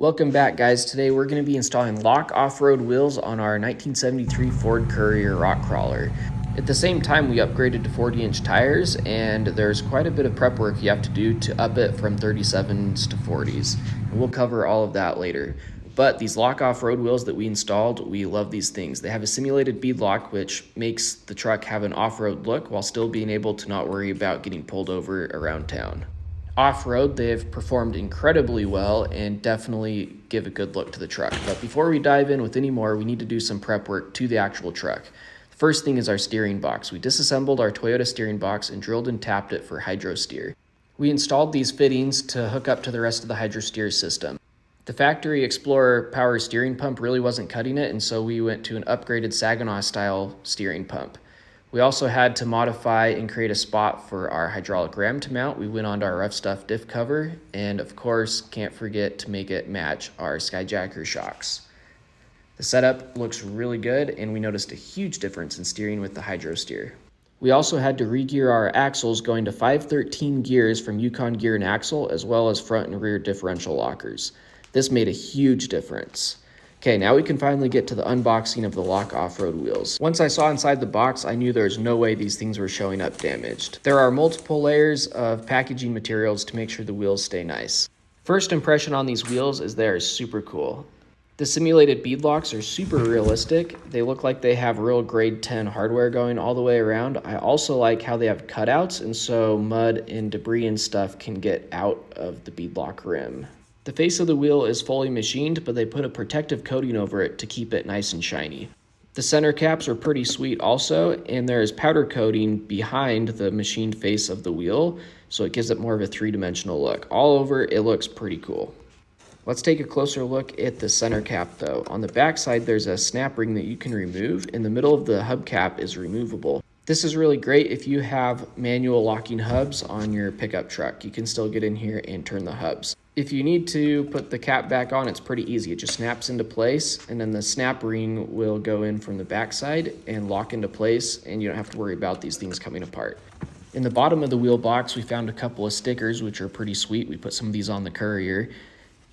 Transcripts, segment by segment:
Welcome back, guys. Today we're going to be installing lock off-road wheels on our 1973 Ford Courier rock crawler. At the same time, we upgraded to 40-inch tires, and there's quite a bit of prep work you have to do to up it from 37s to 40s. And we'll cover all of that later. But these lock off-road wheels that we installed, we love these things. They have a simulated beadlock, which makes the truck have an off-road look while still being able to not worry about getting pulled over around town. Off-road, they have performed incredibly well and definitely give a good look to the truck. But before we dive in with any more, we need to do some prep work to the actual truck. The first thing is our steering box. We disassembled our Toyota steering box and drilled and tapped it for hydro steer. We installed these fittings to hook up to the rest of the hydro steer system. The factory Explorer power steering pump really wasn't cutting it, and so we went to an upgraded Saginaw style steering pump. We also had to modify and create a spot for our hydraulic ram to mount. We went onto our rough stuff diff cover, and of course, can't forget to make it match our Skyjacker shocks. The setup looks really good, and we noticed a huge difference in steering with the hydro steer. We also had to re-gear our axles, going to 513 gears from Yukon Gear and Axle, as well as front and rear differential lockers. This made a huge difference. Okay, now we can finally get to the unboxing of the lock off-road wheels. Once I saw inside the box, I knew there was no way these things were showing up damaged. There are multiple layers of packaging materials to make sure the wheels stay nice. First impression on these wheels is they are super cool. The simulated beadlocks are super realistic. They look like they have real grade 10 hardware going all the way around. I also like how they have cutouts, and so mud and debris and stuff can get out of the beadlock rim. The face of the wheel is fully machined, but they put a protective coating over it to keep it nice and shiny. The center caps are pretty sweet also, and there is powder coating behind the machined face of the wheel, so it gives it more of a three-dimensional look. All over, it looks pretty cool. Let's take a closer look at the center cap though. On the back side, there's a snap ring that you can remove, and the middle of the hubcap is removable. This is really great if you have manual locking hubs on your pickup truck. You can still get in here and turn the hubs. If you need to put the cap back on, it's pretty easy. It just snaps into place, and then the snap ring will go in from the back side and lock into place, and you don't have to worry about these things coming apart. In the bottom of the wheel box, we found a couple of stickers, which are pretty sweet. We put some of these on the Courier,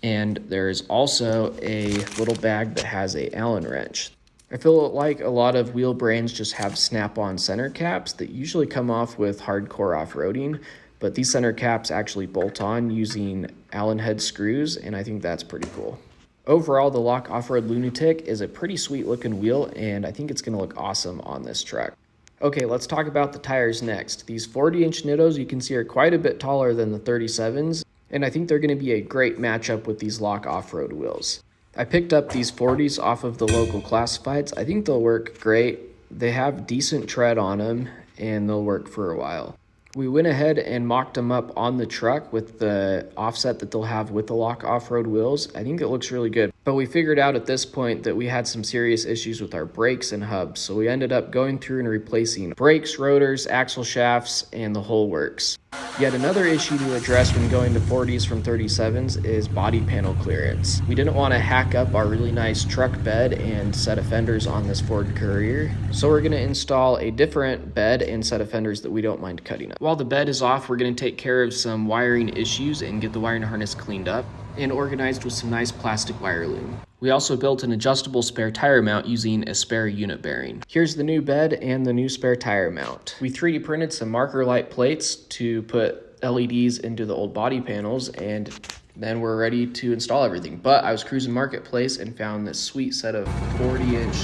and there's also a little bag that has an Allen wrench. I feel like a lot of wheel brands just have snap-on center caps that usually come off with hardcore off-roading, but these center caps actually bolt on using Allen head screws, and I think that's pretty cool. Overall, the Lock Off-Road Lunatic is a pretty sweet looking wheel, and I think it's going to look awesome on this truck. Okay, let's talk about the tires next. These 40-inch Nittos you can see are quite a bit taller than the 37s, and I think they're going to be a great matchup with these Lock Off-Road wheels. I picked up these 40s off of the local classifieds. I think they'll work great. They have decent tread on them, and they'll work for a while. We went ahead and mocked them up on the truck with the offset that they'll have with the Lock Off-Road wheels. I think it looks really good. But we figured out at this point that we had some serious issues with our brakes and hubs. So we ended up going through and replacing brakes, rotors, axle shafts, and the whole works. Yet another issue to address when going to 40s from 37s is body panel clearance. We didn't want to hack up our really nice truck bed and set of fenders on this Ford Courier, so we're going to install a different bed and set of fenders that we don't mind cutting up. While the bed is off, we're going to take care of some wiring issues and get the wiring harness cleaned up and organized with some nice plastic wire loom. We also built an adjustable spare tire mount using a spare unit bearing. Here's the new bed and the new spare tire mount. We 3D printed some marker light plates to put LEDs into the old body panels, and then we're ready to install everything. But I was cruising Marketplace and found this sweet set of 40-inch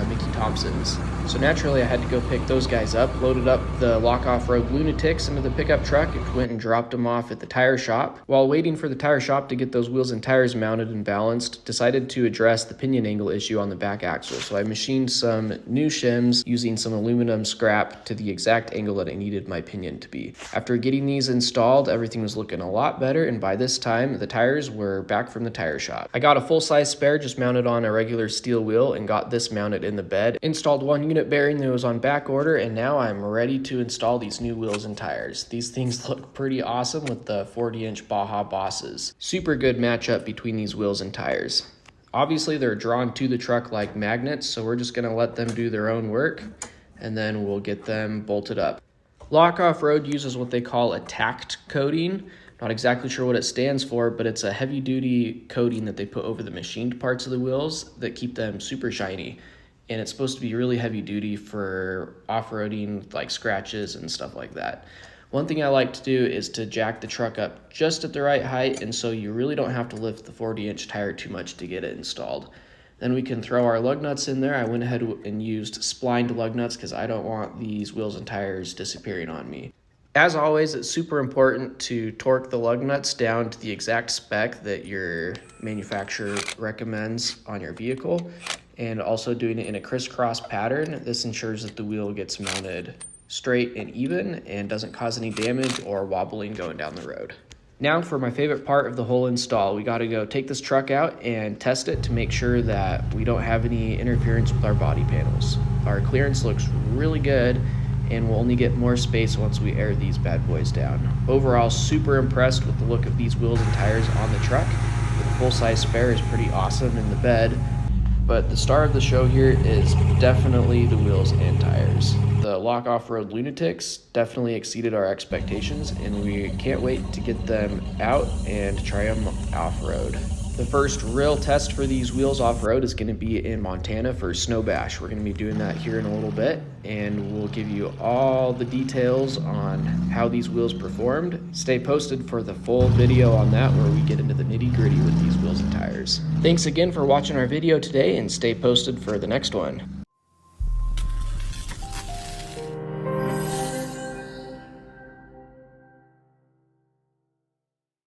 Mickey Thompsons. So naturally I had to go pick those guys up, loaded up the Lock Off-Road Lunatics into the pickup truck, and went and dropped them off at the tire shop. While waiting for the tire shop to get those wheels and tires mounted and balanced, decided to address the pinion angle issue on the back axle. So I machined some new shims using some aluminum scrap to the exact angle that I needed my pinion to be. After getting these installed, everything was looking a lot better, and by this time the tires were back from the tire shop. I got a full-size spare just mounted on a regular steel wheel and got this mounted in the bed. Installed one unit bearing that was on back order, and now I'm ready to install these new wheels and tires. These things look pretty awesome with the 40-inch Baja Bosses. Super good matchup between these wheels and tires. Obviously they're drawn to the truck like magnets, so we're just going to let them do their own work, and then we'll get them bolted up. Lock Off-Road uses what they call a tacked coating, Not exactly sure what it stands for, but it's a heavy duty coating that they put over the machined parts of the wheels that keep them super shiny. And it's supposed to be really heavy duty for off-roading, like scratches and stuff like that. One thing I like to do is to jack the truck up just at the right height, and so you really don't have to lift the 40-inch tire too much to get it installed. Then we can throw our lug nuts in there. I went ahead and used splined lug nuts because I don't want these wheels and tires disappearing on me. As always, it's super important to torque the lug nuts down to the exact spec that your manufacturer recommends on your vehicle, and also doing it in a crisscross pattern. This ensures that the wheel gets mounted straight and even and doesn't cause any damage or wobbling going down the road. Now for my favorite part of the whole install, we got to go take this truck out and test it to make sure that we don't have any interference with our body panels. Our clearance looks really good, and we'll only get more space once we air these bad boys down. Overall, super impressed with the look of these wheels and tires on the truck. The full-size spare is pretty awesome in the bed, but the star of the show here is definitely the wheels and tires. The Lock Off-Road Lunatics definitely exceeded our expectations, and we can't wait to get them out and try them off-road. The first real test for these wheels off-road is going to be in Montana for Snow Bash. We're going to be doing that here in a little bit, and we'll give you all the details on how these wheels performed. Stay posted for the full video on that, where we get into the nitty-gritty with these wheels and tires. Thanks again for watching our video today, and stay posted for the next one.